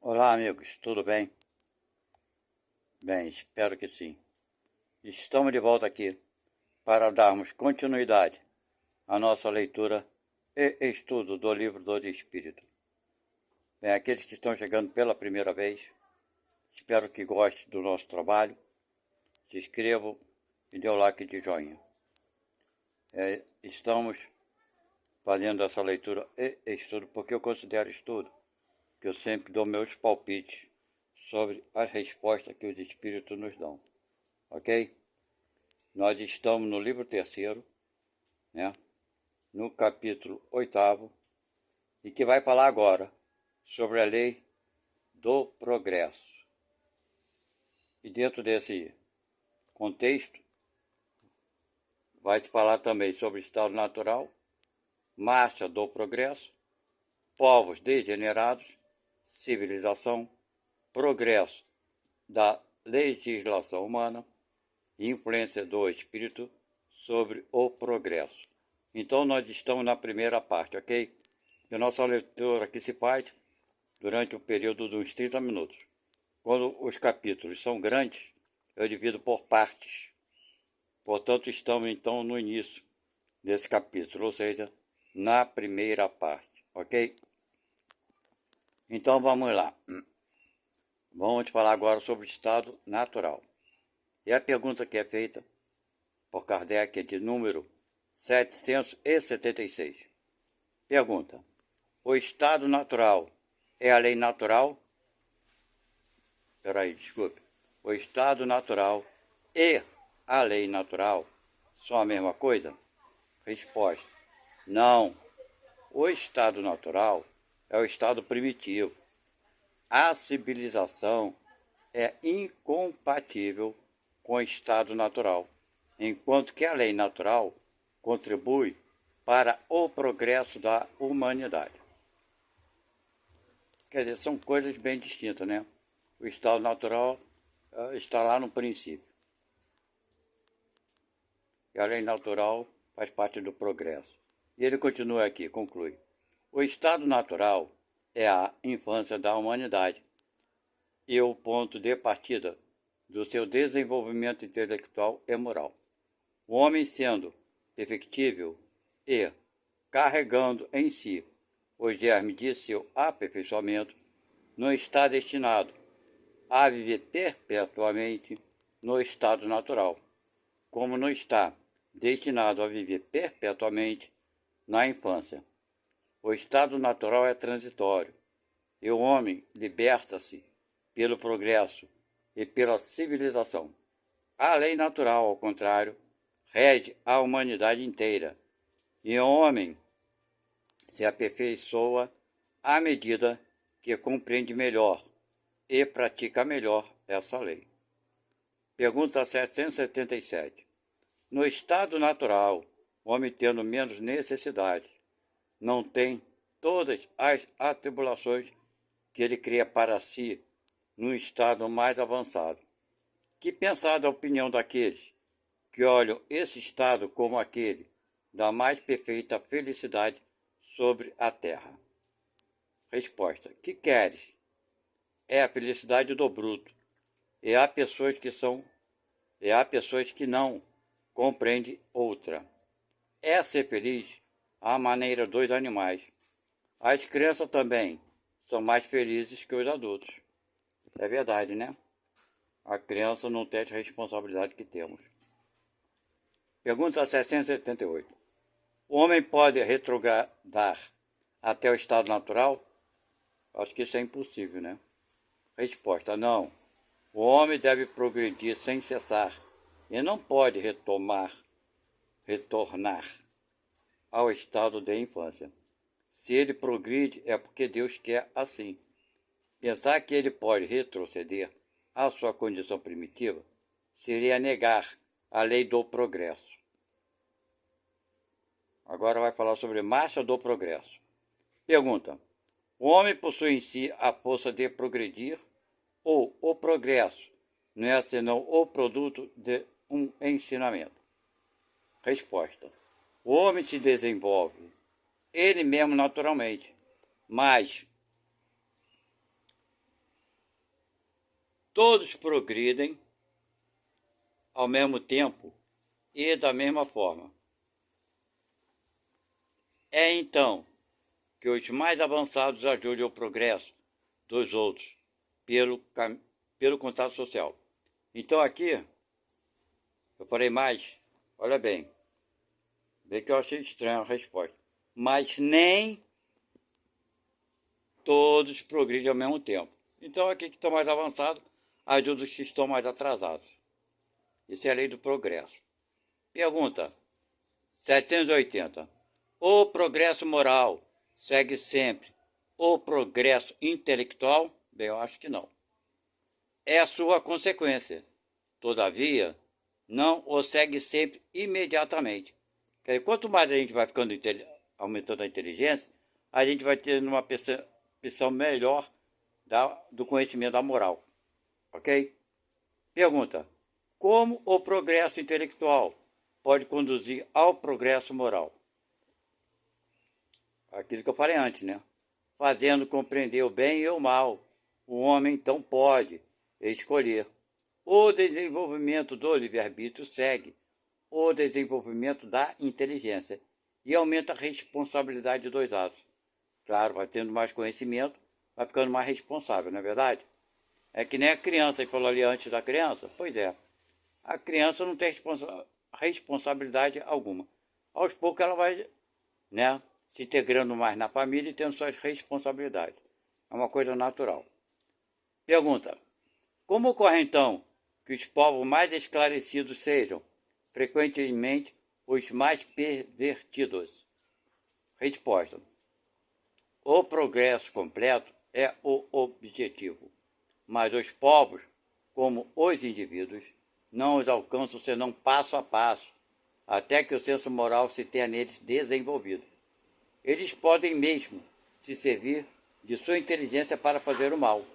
Olá, amigos, tudo bem? Bem, espero que sim. Estamos de volta aqui para darmos continuidade à nossa leitura e estudo do Livro dos Espíritos. Bem, aqueles que estão chegando pela primeira vez, espero que gostem do nosso trabalho, se inscrevam e dê o like de joinha. Estamos fazendo essa leitura e estudo porque eu considero estudo, que eu sempre dou meus palpites sobre as respostas que os Espíritos nos dão, ok? Nós estamos no livro terceiro, né? No capítulo 8º, e que vai falar agora sobre a lei do progresso. E dentro desse contexto, vai se falar também sobre o estado natural, marcha do progresso, povos degenerados, civilização, progresso da legislação humana e influência do espírito sobre o progresso. Então nós estamos na primeira parte, ok? E a nossa leitura aqui se faz durante um período de uns 30 minutos. Quando os capítulos são grandes, eu divido por partes. Portanto, estamos então no início desse capítulo, ou seja, na primeira parte, ok? Então vamos lá. Vamos falar agora sobre o estado natural. E a pergunta que é feita por Kardec é de número 776. Pergunta: o estado natural é a lei natural? Desculpe. O estado natural e a lei natural são a mesma coisa? Resposta: não. O estado natural é o estado primitivo. A civilização é incompatível com o estado natural, enquanto que a lei natural contribui para o progresso da humanidade. Quer dizer, são coisas bem distintas, né? O estado natural está lá no princípio. E a lei natural faz parte do progresso. E ele continua aqui, conclui. O estado natural é a infância da humanidade e o ponto de partida do seu desenvolvimento intelectual e moral. O homem sendo perfectível e carregando em si os germes de seu aperfeiçoamento, não está destinado a viver perpetuamente no estado natural, como não está destinado a viver perpetuamente na infância. O estado natural é transitório, e o homem liberta-se pelo progresso e pela civilização. A lei natural, ao contrário, rege a humanidade inteira, e o homem se aperfeiçoa à medida que compreende melhor e pratica melhor essa lei. Pergunta 777. No estado natural, o homem tendo menos necessidade, não tem todas as atribulações que ele cria para si num estado mais avançado. Que pensar da opinião daqueles que olham esse estado como aquele da mais perfeita felicidade sobre a terra? Resposta: que queres? É a felicidade do bruto. E há pessoas que não compreendem outra. É ser feliz à maneira dos animais. As crianças também são mais felizes que os adultos. É verdade, né? A criança não tem a responsabilidade que temos. Pergunta 778. O homem pode retrogradar até o estado natural? Acho que isso é impossível, né? Resposta: não. O homem deve progredir sem cessar e não pode retornar ao estado de infância. Se ele progride, é porque Deus quer assim. Pensar que ele pode retroceder à sua condição primitiva seria negar a lei do progresso. Agora vai falar sobre marcha do progresso. Pergunta: o homem possui em si a força de progredir ou o progresso não é senão o produto de um ensinamento? Resposta: o homem se desenvolve ele mesmo naturalmente, mas todos progridem ao mesmo tempo e da mesma forma. É então que os mais avançados ajudem o progresso dos outros pelo contato social. Então aqui, eu falei mais, olha bem, vê que eu achei estranha a resposta, mas nem todos progridem ao mesmo tempo. Então aqui que estão mais avançados ajudam os que estão mais atrasados. Isso é a lei do progresso. Pergunta 780. O progresso moral segue sempre o progresso intelectual? Bem, eu acho que não. É a sua consequência. Todavia, não o segue sempre imediatamente. Quer dizer, quanto mais a gente vai ficando aumentando a inteligência, a gente vai tendo uma percepção melhor do conhecimento da moral. Ok? Pergunta: como o progresso intelectual pode conduzir ao progresso moral? Aquilo que eu falei antes, né? Fazendo compreender o bem e o mal, o homem então pode escolher. O desenvolvimento do livre-arbítrio segue o desenvolvimento da inteligência e aumenta a responsabilidade dos atos. Claro, vai tendo mais conhecimento, vai ficando mais responsável, não é verdade? É que nem a criança, ele falou ali antes da criança. Pois é, a criança não tem responsabilidade alguma. Aos poucos ela vai, né, se integrando mais na família e tendo suas responsabilidades. É uma coisa natural. Pergunta: como ocorre então que os povos mais esclarecidos sejam, frequentemente, os mais pervertidos? Resposta: o progresso completo é o objetivo, mas os povos, como os indivíduos, não os alcançam senão passo a passo, até que o senso moral se tenha neles desenvolvido. Eles podem mesmo se servir de sua inteligência para fazer o mal.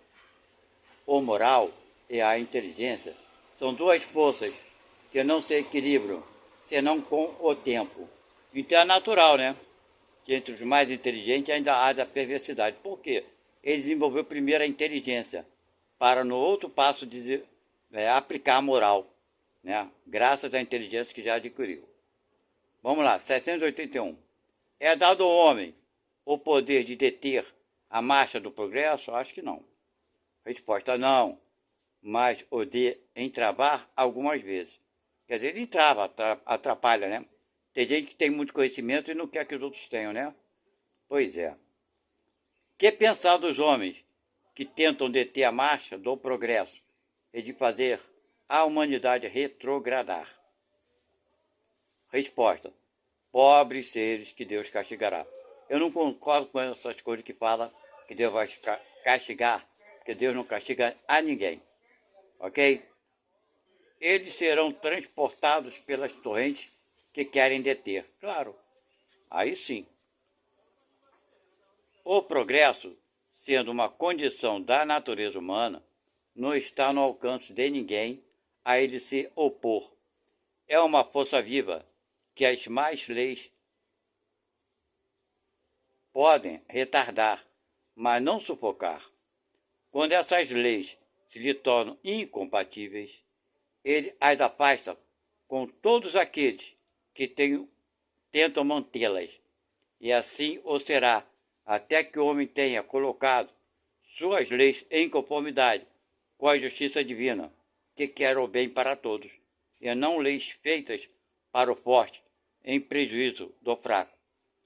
O moral e a inteligência são duas forças que não se equilibram senão com o tempo. Então é natural, né? Que entre os mais inteligentes ainda haja perversidade. Por quê? Ele desenvolveu primeiro a inteligência para no outro passo aplicar a moral, né? Graças à inteligência que já adquiriu. Vamos lá, 781. É dado ao homem o poder de deter a marcha do progresso? Acho que não. Resposta: não, mas o de entravar algumas vezes. Quer dizer, ele entrava, atrapalha, né? Tem gente que tem muito conhecimento e não quer que os outros tenham, né? Pois é. Que pensar dos homens que tentam deter a marcha do progresso e de fazer a humanidade retrogradar? Resposta: pobres seres que Deus castigará. Eu não concordo com essas coisas que falam que Deus vai castigar, porque Deus não castiga a ninguém. Ok? Eles serão transportados pelas torrentes que querem deter. Claro, aí sim. O progresso, sendo uma condição da natureza humana, não está no alcance de ninguém a ele se opor. É uma força viva que as más leis podem retardar, mas não sufocar. Quando essas leis se lhe tornam incompatíveis, ele as afasta com todos aqueles que tentam mantê-las. E assim o será, até que o homem tenha colocado suas leis em conformidade com a justiça divina, que quer o bem para todos, e não leis feitas para o forte, em prejuízo do fraco.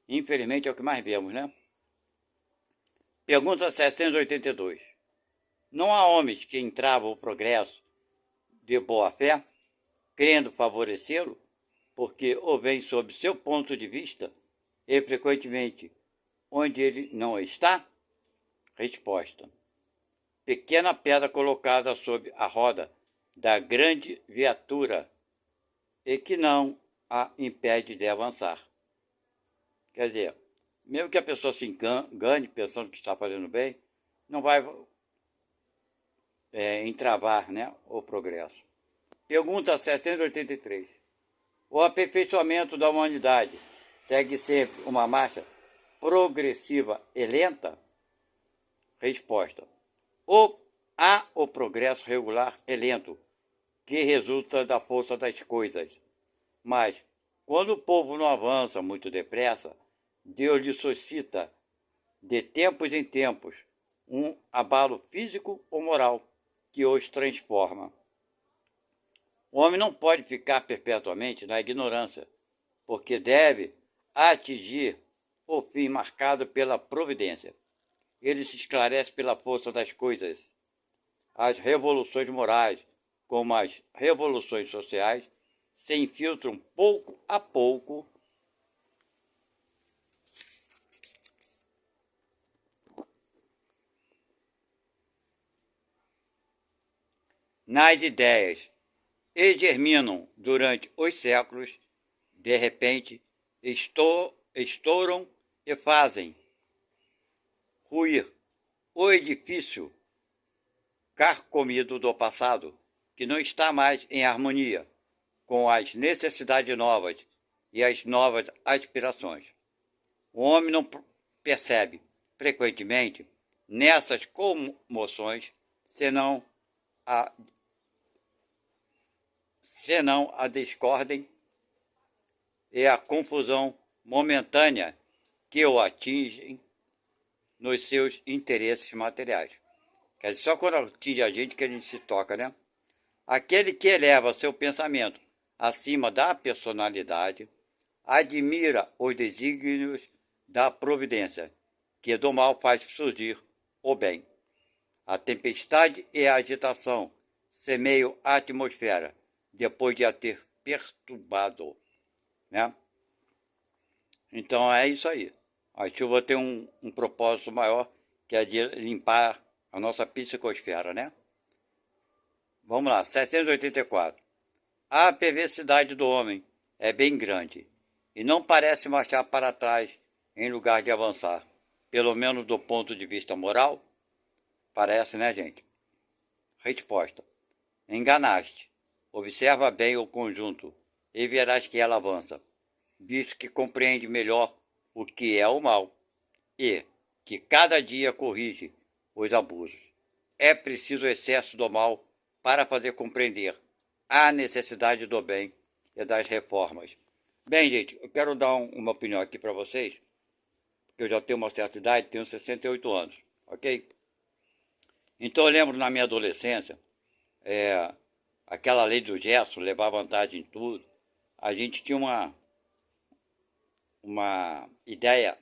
Infelizmente é o que mais vemos, né? Pergunta 782. Não há homens que entravam o progresso de boa fé, querendo favorecê-lo, porque o veem sob seu ponto de vista e frequentemente onde ele não está? Resposta: pequena pedra colocada sob a roda da grande viatura e que não a impede de avançar. Quer dizer, mesmo que a pessoa se engane pensando que está fazendo bem, não vai entravar, né, o progresso. Pergunta 783. O aperfeiçoamento da humanidade segue sempre uma marcha progressiva e lenta? Resposta: o Há o progresso regular e lento, que resulta da força das coisas. Mas, quando o povo não avança muito depressa, Deus lhe suscita, de tempos em tempos, um abalo físico ou moral que os transforma. O homem não pode ficar perpetuamente na ignorância, porque deve atingir o fim marcado pela providência. Ele se esclarece pela força das coisas. As revoluções morais, como as revoluções sociais, se infiltram pouco a pouco nas ideias e germinam durante os séculos, de repente, estouram e fazem ruir o edifício carcomido do passado, que não está mais em harmonia com as necessidades novas e as novas aspirações. O homem não percebe, frequentemente, nessas comoções, senão a, senão a discordem e a confusão momentânea que o atingem nos seus interesses materiais. Quer dizer, só quando atinge a gente se toca, né? Aquele que eleva seu pensamento acima da personalidade admira os desígnios da providência, que do mal faz surgir o bem. A tempestade e a agitação semeiam a atmosfera, depois de a ter perturbado, né? Então é isso aí. A chuva tem um propósito maior, que é de limpar a nossa psicosfera, né? Vamos lá, 784. A perversidade do homem é bem grande e não parece marchar para trás em lugar de avançar. Pelo menos do ponto de vista moral, parece, né, gente? Resposta. Enganaste. Observa bem o conjunto e verás que ela avança, visto que compreende melhor o que é o mal e que cada dia corrige os abusos. É preciso o excesso do mal para fazer compreender a necessidade do bem e das reformas. Bem, gente, eu quero dar uma opinião aqui para vocês, porque eu já tenho uma certa idade, tenho 68 anos, ok? Então eu lembro na minha adolescência, aquela lei do Gerson, levar vantagem em tudo, a gente tinha uma ideia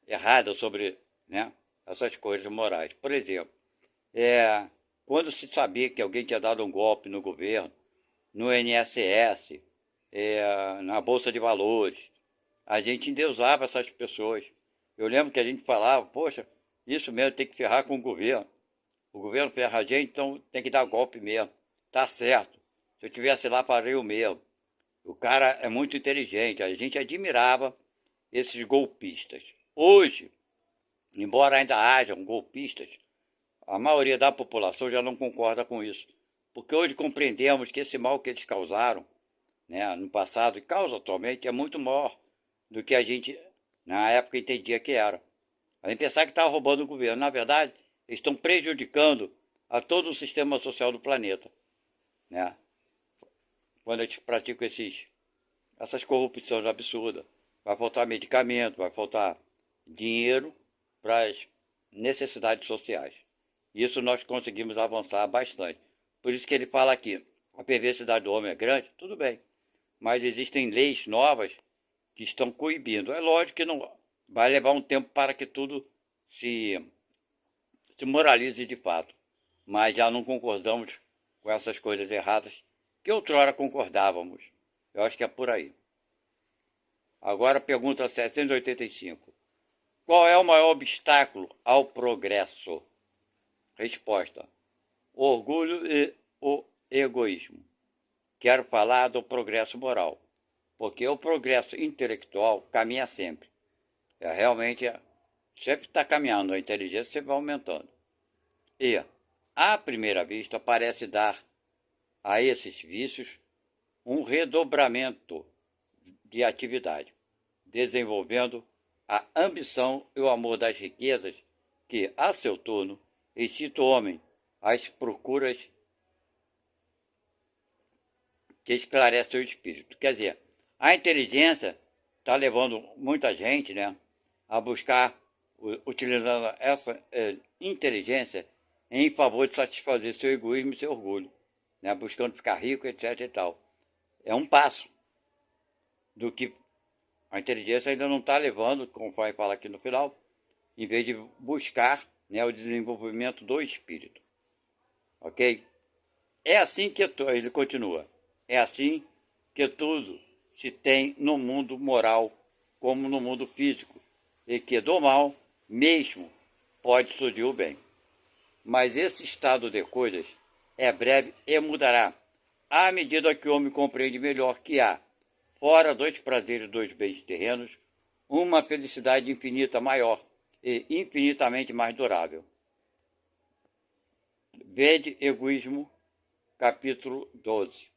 errada sobre, né, essas coisas morais. Por exemplo, quando se sabia que alguém tinha dado um golpe no governo, no INSS, na Bolsa de Valores, a gente endeusava essas pessoas. Eu lembro que a gente falava, poxa, isso mesmo tem que ferrar com o governo. O governo ferra a gente, então tem que dar golpe mesmo. Tá certo. Se eu tivesse lá, faria o mesmo. O cara é muito inteligente. A gente admirava esses golpistas. Hoje, embora ainda hajam golpistas, a maioria da população já não concorda com isso. Porque hoje compreendemos que esse mal que eles causaram, né, no passado e causa atualmente é muito maior do que a gente na época entendia que era. A gente pensava que estava roubando o governo. Na verdade, eles estão prejudicando a todo o sistema social do planeta, né? Quando a gente pratica essas corrupções absurdas. Vai faltar medicamento, vai faltar dinheiro para as necessidades sociais. Isso nós conseguimos avançar bastante. Por isso que ele fala aqui, a perversidade do homem é grande, tudo bem. Mas existem leis novas que estão coibindo. É lógico que não vai levar um tempo para que tudo se moralize de fato. Mas já não concordamos com essas coisas erradas que outrora concordávamos. Eu acho que é por aí. Agora pergunta 785. Qual é o maior obstáculo ao progresso? Resposta. O orgulho e o egoísmo. Quero falar do progresso moral, porque o progresso intelectual caminha sempre. Realmente, sempre está caminhando, a inteligência sempre vai aumentando. E, à primeira vista, parece dar a esses vícios um redobramento de atividade, desenvolvendo a ambição e o amor das riquezas que, a seu turno, excita o homem as procuras que esclarecem o espírito. Quer dizer, a inteligência está levando muita gente, né, a buscar, utilizando essa inteligência em favor de satisfazer seu egoísmo e seu orgulho, né, buscando ficar rico, etc. e tal. É um passo do que a inteligência ainda não está levando, como vai falar aqui no final, em vez de buscar, né, o desenvolvimento do espírito. Ok? É assim que ele continua. É assim que tudo se tem no mundo moral como no mundo físico, e que do mal mesmo pode surgir o bem. Mas esse estado de coisas é breve e mudará, à medida que o homem compreende melhor que há, fora dos prazeres dos bens terrenos, uma felicidade infinita maior e infinitamente mais durável. Vede Egoísmo, capítulo 12.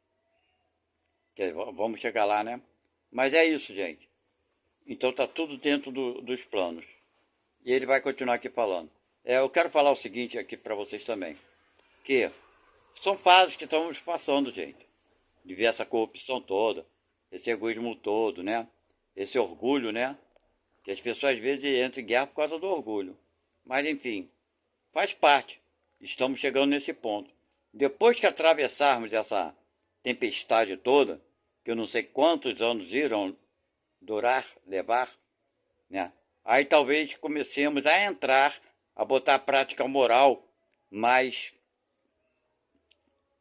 Vamos chegar lá, né? Mas é isso, gente. Então está tudo dentro dos planos. E ele vai continuar aqui falando. Eu quero falar o seguinte aqui para vocês também. Que são fases que estamos passando, gente. De ver essa corrupção toda, esse egoísmo todo, né? Esse orgulho, né? Que as pessoas às vezes entram em guerra por causa do orgulho. Mas enfim, faz parte. Estamos chegando nesse ponto. Depois que atravessarmos essa tempestade toda, que eu não sei quantos anos irão durar, levar, né? Aí talvez comecemos a entrar, a botar a prática moral mais,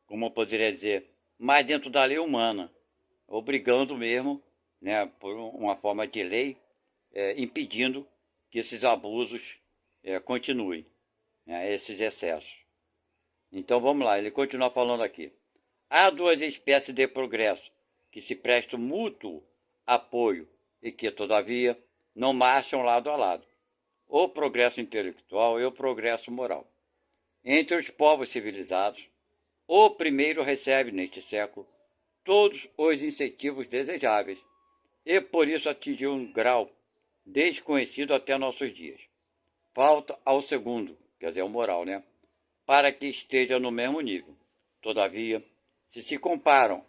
como eu poderia dizer, mais dentro da lei humana, obrigando mesmo, né, por uma forma de lei, impedindo que esses abusos continuem, né, esses excessos. Então vamos lá, ele continua falando aqui. Há duas espécies de progresso que se prestam mútuo apoio e que, todavia, não marcham lado a lado. O progresso intelectual e o progresso moral. Entre os povos civilizados, o primeiro recebe, neste século, todos os incentivos desejáveis e, por isso, atingiu um grau desconhecido até nossos dias. Falta ao segundo, quer dizer, o moral, né? Para que esteja no mesmo nível. Todavia, se comparam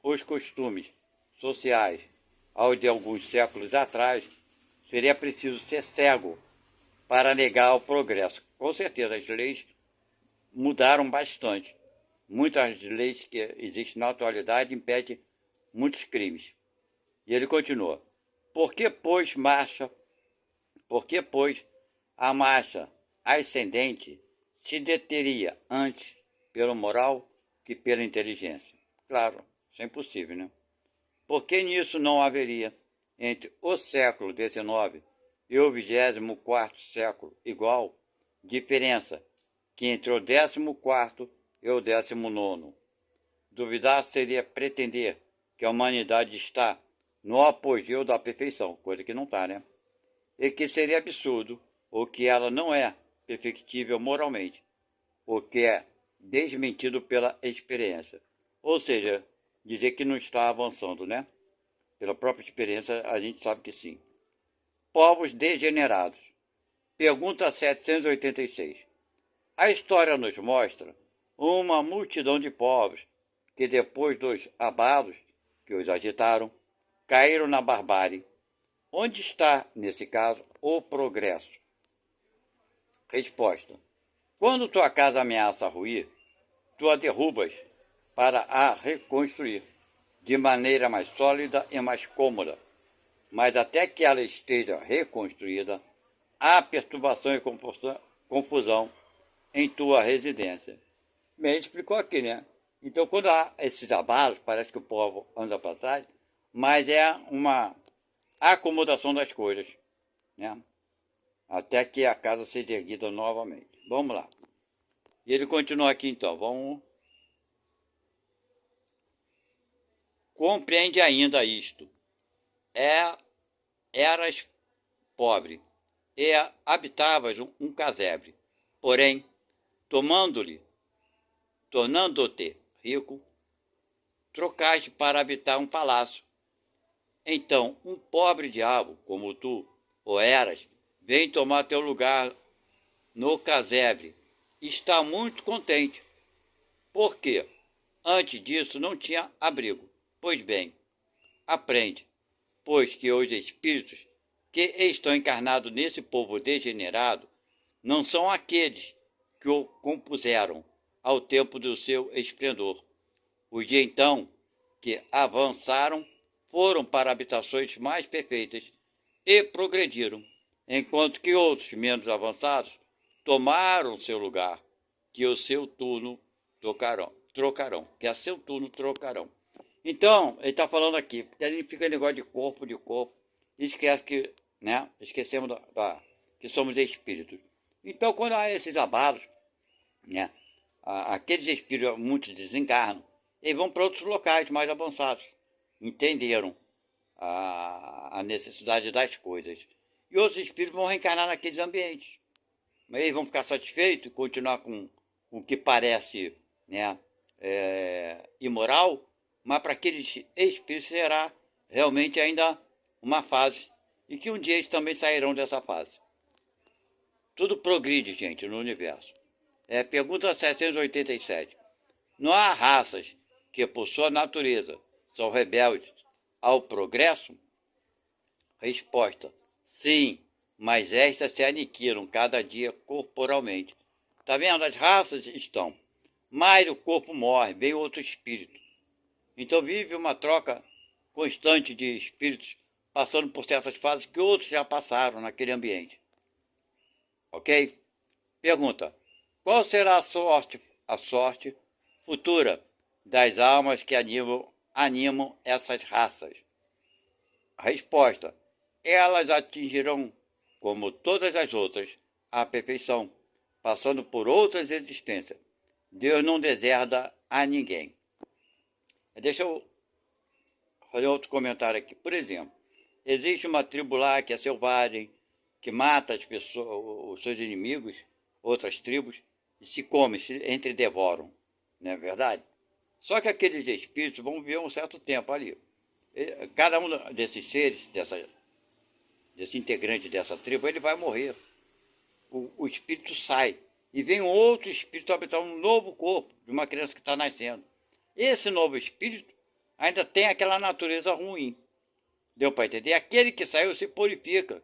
os costumes sociais aos de alguns séculos atrás, seria preciso ser cego para negar o progresso. Com certeza, as leis mudaram bastante. Muitas leis que existem na atualidade impedem muitos crimes. E ele continua. Por que, pois, a marcha ascendente se deteria antes pelo moral que pela inteligência? Claro, isso é impossível, né? Porque nisso não haveria, entre o século XIX e o 24º século, igual diferença que entre o 14º e o 19º. Duvidar seria pretender que a humanidade está no apogeu da perfeição, coisa que não está, né? E que seria absurdo, ou que ela não é perfectível moralmente, o que é desmentido pela experiência. Ou seja, dizer que não está avançando, né? Pela própria experiência, a gente sabe que sim. Povos degenerados. Pergunta 786. A história nos mostra uma multidão de povos que, depois dos abalos que os agitaram, caíram na barbárie. Onde está, nesse caso, o progresso? Resposta. Quando tua casa ameaça ruir, tu a derrubas para a reconstruir de maneira mais sólida e mais cômoda. Mas até que ela esteja reconstruída, há perturbação e confusão em tua residência. Bem, ele explicou aqui, né? Então, quando há esses abalos, parece que o povo anda para trás, mas é uma acomodação das coisas, né? Até que a casa seja erguida novamente. Vamos lá. E ele continua aqui, então. Vamos. Compreende ainda isto. Eras pobre e habitavas um casebre. Porém, tornando-te rico, trocaste para habitar um palácio. Então, um pobre diabo, como tu, ou eras, vem tomar teu lugar no casebre está muito contente. Por quê? Antes disso não tinha abrigo. Pois bem, aprende, pois que os espíritos que estão encarnados nesse povo degenerado não são aqueles que o compuseram ao tempo do seu esplendor. Os de então, que avançaram, foram para habitações mais perfeitas e progrediram, enquanto que outros menos avançados tomaram seu lugar, que o seu turno trocarão, que a seu turno trocarão. Então, ele está falando aqui, porque a gente fica negócio de corpo, e esquece que, né, esquecemos que somos espíritos. Então, quando há esses abalos, né, aqueles espíritos muito desencarnam, eles vão para outros locais mais avançados, entenderam a necessidade das coisas. E outros espíritos vão reencarnar naqueles ambientes. Mas eles vão ficar satisfeitos e continuar com o que parece, né, imoral, mas para aqueles espíritos será realmente ainda uma fase, e que um dia eles também sairão dessa fase. Tudo progride, gente, no universo. Pergunta 787. Não há raças que, por sua natureza, são rebeldes ao progresso? Resposta: sim, mas estas se aniquilam cada dia corporalmente. Está vendo? As raças estão, mas o corpo morre, vem outro espírito. Então vive uma troca constante de espíritos passando por certas fases que outros já passaram naquele ambiente. Ok? Pergunta: qual será a sorte futura das almas que animam essas raças? A resposta: elas atingirão, como todas as outras, a perfeição, passando por outras existências. Deus não deserda a ninguém. Deixa eu fazer outro comentário aqui. Por exemplo, existe uma tribo lá que é selvagem, que mata as pessoas, os seus inimigos, outras tribos, e se come, se entredevoram. Não é verdade? Só que aqueles espíritos vão viver um certo tempo ali. Cada um desses seres, desse integrante dessa tribo, ele vai morrer. O espírito sai. E vem outro espírito habitar um novo corpo de uma criança que está nascendo. Esse novo espírito ainda tem aquela natureza ruim. Deu para entender? Aquele que saiu se purifica.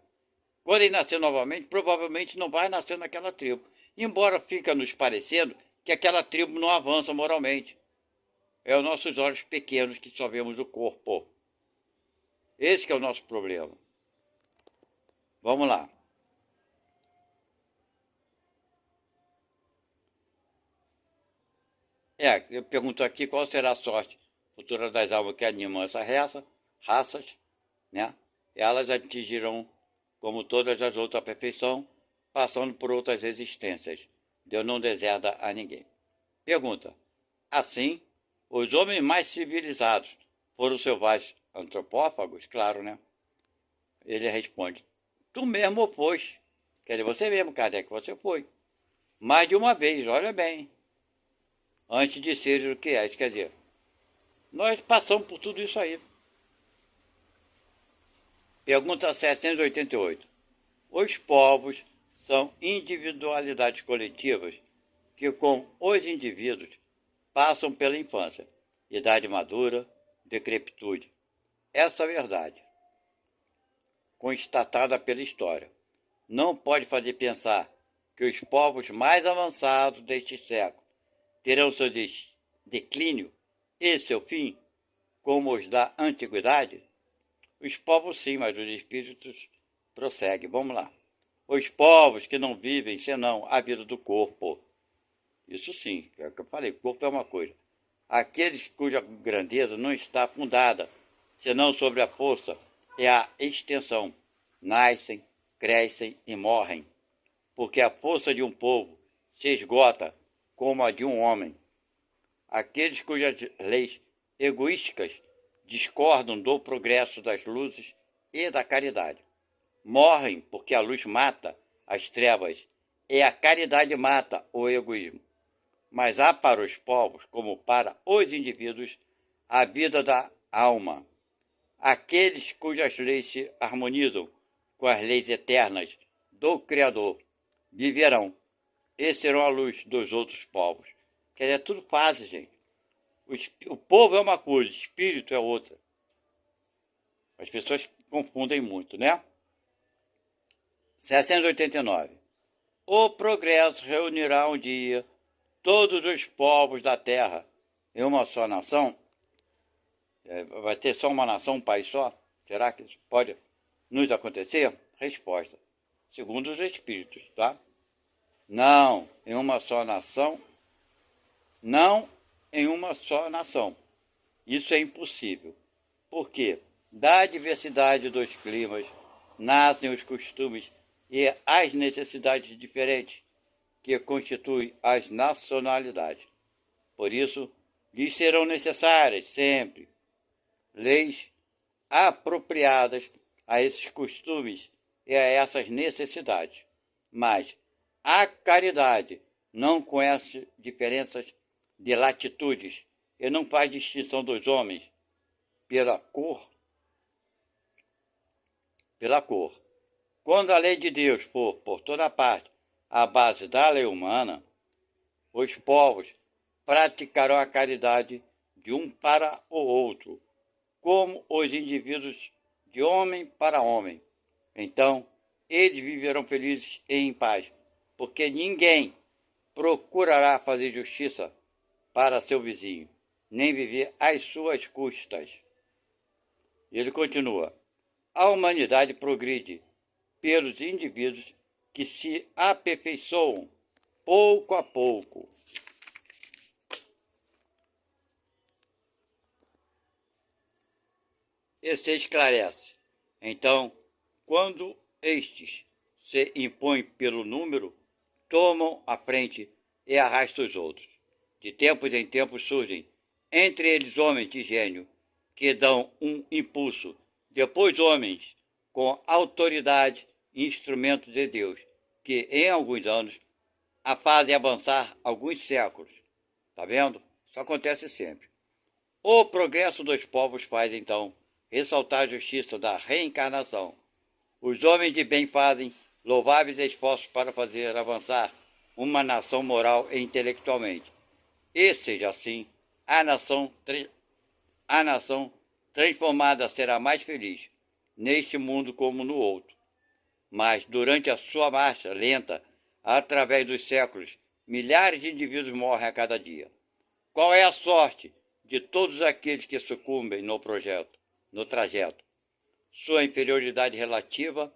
Quando ele nascer novamente, provavelmente não vai nascer naquela tribo. Embora fica nos parecendo que aquela tribo não avança moralmente. É os nossos olhos pequenos que só vemos o corpo. Esse que é o nosso problema. Vamos lá. Eu pergunto aqui qual será a sorte futura das almas que animam essa raças, né? Elas atingirão, como todas as outras, a perfeição, passando por outras existências. Deus não deserda a ninguém. Pergunta: assim, os homens mais civilizados foram selvagens antropófagos? Claro, né? Ele responde: tu mesmo foste. Quer dizer, você mesmo, Kardec, você foi. Mais de uma vez, olha bem. Antes de ser o que és. Quer dizer, nós passamos por tudo isso aí. Pergunta 788. Os povos são individualidades coletivas que, com os indivíduos, passam pela infância, idade madura, decrepitude. Essa verdade, constatada pela história, não pode fazer pensar que os povos mais avançados deste século terão seu declínio e seu fim, como os da antiguidade? Os povos sim, mas os espíritos prosseguem. Vamos lá. Os povos que não vivem senão a vida do corpo. Isso sim, é o que eu falei, corpo é uma coisa. Aqueles cuja grandeza não está fundada senão sobre a força e a extensão. Nascem, crescem e morrem, porque a força de um povo se esgota como a de um homem. Aqueles cujas leis egoísticas discordam do progresso das luzes e da caridade. Morrem porque a luz mata as trevas e a caridade mata o egoísmo. Mas há para os povos, como para os indivíduos, a vida da alma. Aqueles cujas leis se harmonizam com as leis eternas do Criador viverão, Eles serão a luz dos outros povos. Quer dizer, é tudo fase, gente. O povo é uma coisa, o espírito é outra. As pessoas confundem muito, né? 789. O progresso reunirá um dia todos os povos da terra em uma só nação. Vai ter só uma nação, um país só? Será que isso pode nos acontecer? Resposta: segundo os espíritos, tá? Não, em uma só nação. Não em uma só nação. Isso é impossível. Por quê? Da diversidade dos climas nascem os costumes e as necessidades diferentes que constituem as nacionalidades. Por isso, lhes serão necessárias sempre leis apropriadas a esses costumes e a essas necessidades. Mas a caridade não conhece diferenças de latitudes e não faz distinção dos homens pela cor. Quando a lei de Deus for, por toda parte, a base da lei humana, os povos praticarão a caridade de um para o outro, como os indivíduos de homem para homem. Então, eles viverão felizes e em paz, porque ninguém procurará fazer justiça para seu vizinho, nem viver às suas custas. E ele continua: a humanidade progride pelos indivíduos que se aperfeiçoam pouco a pouco. E se esclarece. Então, quando estes se impõem pelo número, tomam a frente e arrastam os outros. De tempos em tempos surgem, entre eles homens de gênio, que dão um impulso, depois homens com autoridade e instrumento de Deus, que em alguns anos a fazem avançar alguns séculos. Tá vendo? Isso acontece sempre. O progresso dos povos faz, então, ressaltar a justiça da reencarnação. Os homens de bem fazem louváveis esforços para fazer avançar uma nação moral e intelectualmente. E seja assim, a nação transformada será mais feliz, neste mundo como no outro. Mas, durante a sua marcha lenta, através dos séculos, milhares de indivíduos morrem a cada dia. Qual é a sorte de todos aqueles que sucumbem no trajeto? Sua inferioridade relativa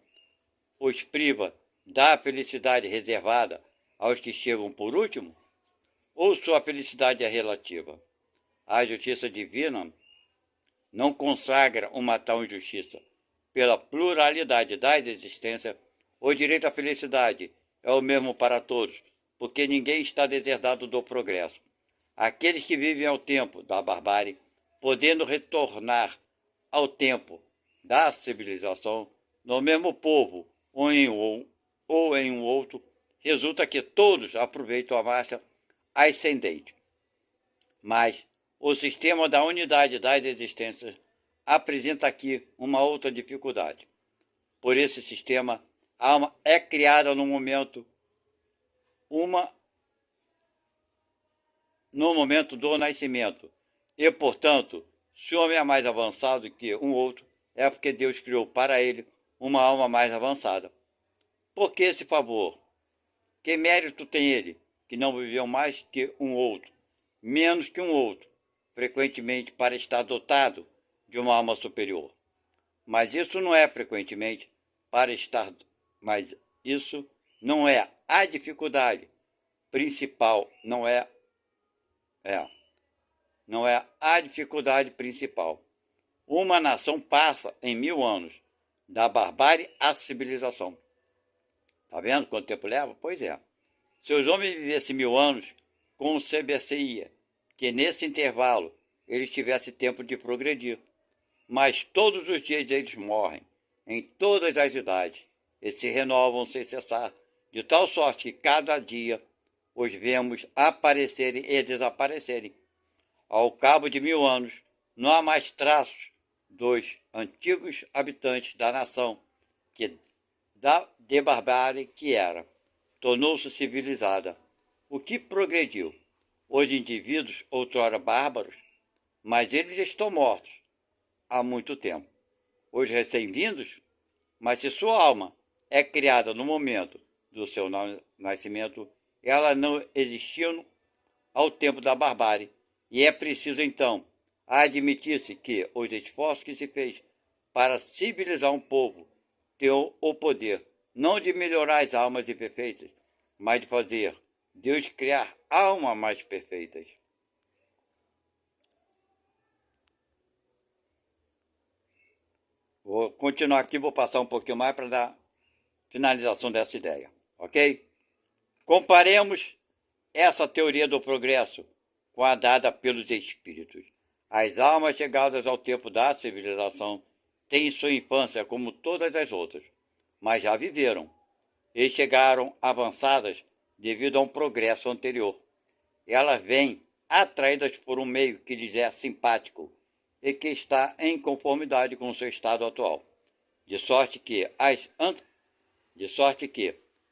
os priva da felicidade reservada aos que chegam por último? Ou sua felicidade é relativa? A justiça divina não consagra uma tal injustiça. Pela pluralidade das existências, o direito à felicidade é o mesmo para todos, porque ninguém está deserdado do progresso. Aqueles que vivem ao tempo da barbárie, podendo retornar ao tempo da civilização, no mesmo povo ou em um outro, resulta que todos aproveitam a marcha ascendente. Mas o sistema da unidade das existências apresenta aqui uma outra dificuldade. Por esse sistema, a alma é criada no momento do nascimento. E, portanto, se o homem é mais avançado que um outro, é porque Deus criou para ele uma alma mais avançada. Por que esse favor? Que mérito tem ele, que não viveu mais que um outro, menos que um outro, frequentemente para estar dotado de uma alma superior? Mas isso não é frequentemente para estar... Mas isso não é a dificuldade principal, não é a dificuldade principal. Uma nação passa em 1000 anos, da barbárie à civilização. Tá vendo quanto tempo leva? Pois é. Se os homens vivessem 1000 anos, conceber-se-ia que nesse intervalo eles tivessem tempo de progredir. Mas todos os dias eles morrem, em todas as idades, e se renovam sem cessar, de tal sorte que cada dia os vemos aparecerem e desaparecerem. Ao cabo de 1000 anos, não há mais traços dos antigos habitantes da nação de barbárie que era. tornou-se civilizada. O que progrediu? Os indivíduos, outrora bárbaros, mas eles estão mortos há muito tempo. Os recém-vindos, mas se sua alma é criada no momento do seu nascimento, ela não existiu ao tempo da barbárie. E é preciso, então, admitir-se que os esforços que se fez para civilizar um povo têm o poder não de melhorar as almas imperfeitas, mas de fazer Deus criar almas mais perfeitas. Vou continuar aqui, vou passar um pouquinho mais para dar finalização dessa ideia, ok? Comparemos essa teoria do progresso com a dada pelos espíritos. As almas chegadas ao tempo da civilização têm sua infância como todas as outras, mas já viveram e chegaram avançadas devido a um progresso anterior. Elas vêm atraídas por um meio que lhes é simpático e que está em conformidade com o seu estado atual, de sorte que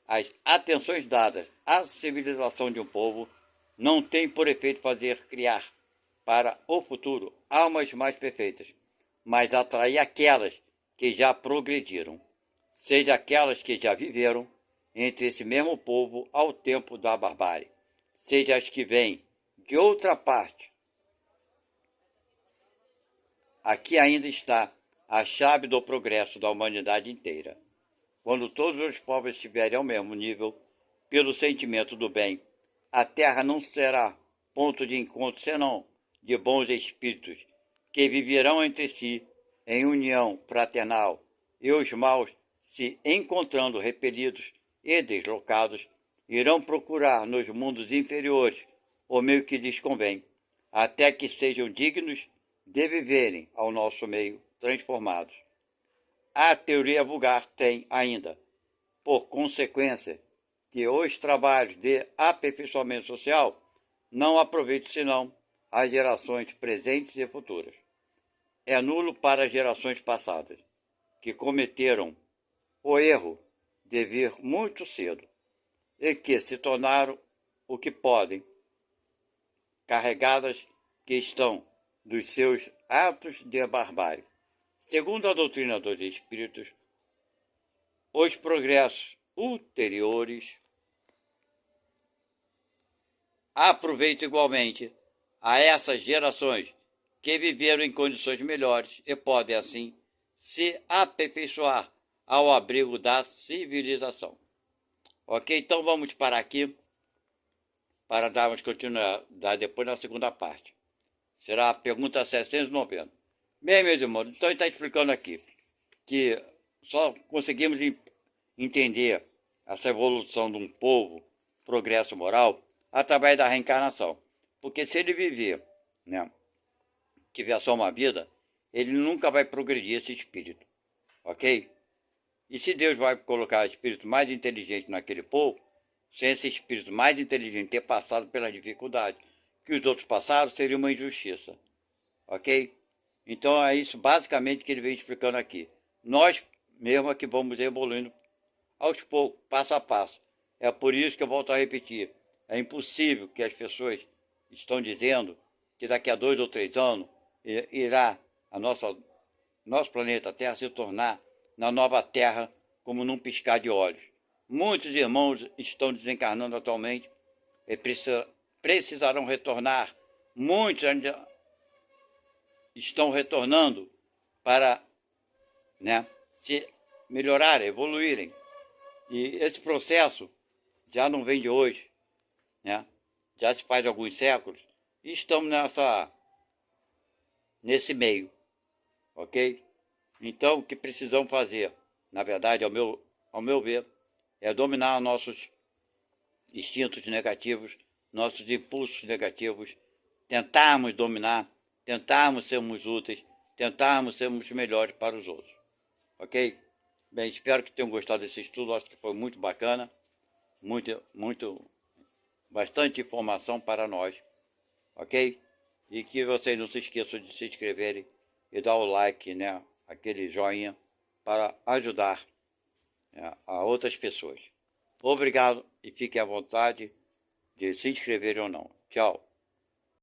as atenções dadas à civilização de um povo não têm por efeito fazer criar para o futuro almas mais perfeitas, mas atrair aquelas que já progrediram, seja aquelas que já viveram entre esse mesmo povo ao tempo da barbárie, seja as que vêm de outra parte. Aqui ainda está a chave do progresso da humanidade inteira. Quando todos os povos estiverem ao mesmo nível, pelo sentimento do bem, a terra não será ponto de encontro senão de bons espíritos, que viverão entre si em união fraternal, e os maus, se encontrando repelidos e deslocados, irão procurar nos mundos inferiores o meio que lhes convém, até que sejam dignos de viverem ao nosso meio transformados. A teoria vulgar tem ainda, por consequência, que os trabalhos de aperfeiçoamento social não aproveitam senão as gerações presentes e futuras. É nulo para as gerações passadas, que cometeram o erro de vir muito cedo e que se tornaram o que podem, carregadas que estão dos seus atos de barbárie. Segundo a doutrina dos espíritos, os progressos ulteriores aproveitam igualmente a essas gerações que viveram em condições melhores e podem, assim, se aperfeiçoar ao abrigo da civilização. Ok? Então vamos parar aqui para darmos continuidade depois na segunda parte. Será a pergunta 790. Bem, meus irmãos, então ele está explicando aqui que só conseguimos entender essa evolução de um povo, progresso moral, através da reencarnação. Porque se ele viver, né, tiver só uma vida, ele nunca vai progredir esse espírito. Ok? E se Deus vai colocar espírito mais inteligente naquele povo, sem esse espírito mais inteligente ter passado pelas dificuldades que os outros passaram, seria uma injustiça. Ok? Então é isso basicamente que ele vem explicando aqui. Nós mesmo é que vamos evoluindo aos poucos, passo a passo. É por isso que eu volto a repetir. É impossível que as pessoas estão dizendo que daqui a 2 ou 3 anos irá nosso planeta Terra se tornar na nova Terra como num piscar de olhos. Muitos irmãos estão desencarnando atualmente e precisarão retornar. Muitos ainda estão retornando para, né, se melhorarem, evoluírem. E esse processo já não vem de hoje, né? Já se faz alguns séculos e estamos nesse meio, ok? Então, o que precisamos fazer, na verdade, ao meu ver, é dominar nossos instintos negativos, nossos impulsos negativos, tentarmos dominar, tentarmos sermos úteis, tentarmos sermos melhores para os outros, ok? Bem, espero que tenham gostado desse estudo, acho que foi muito bacana, bastante informação para nós, ok? E que vocês não se esqueçam de se inscreverem e dar o like, né, aquele joinha, para ajudar, né, a outras pessoas. Obrigado e fique à vontade de se inscrever ou não. Tchau.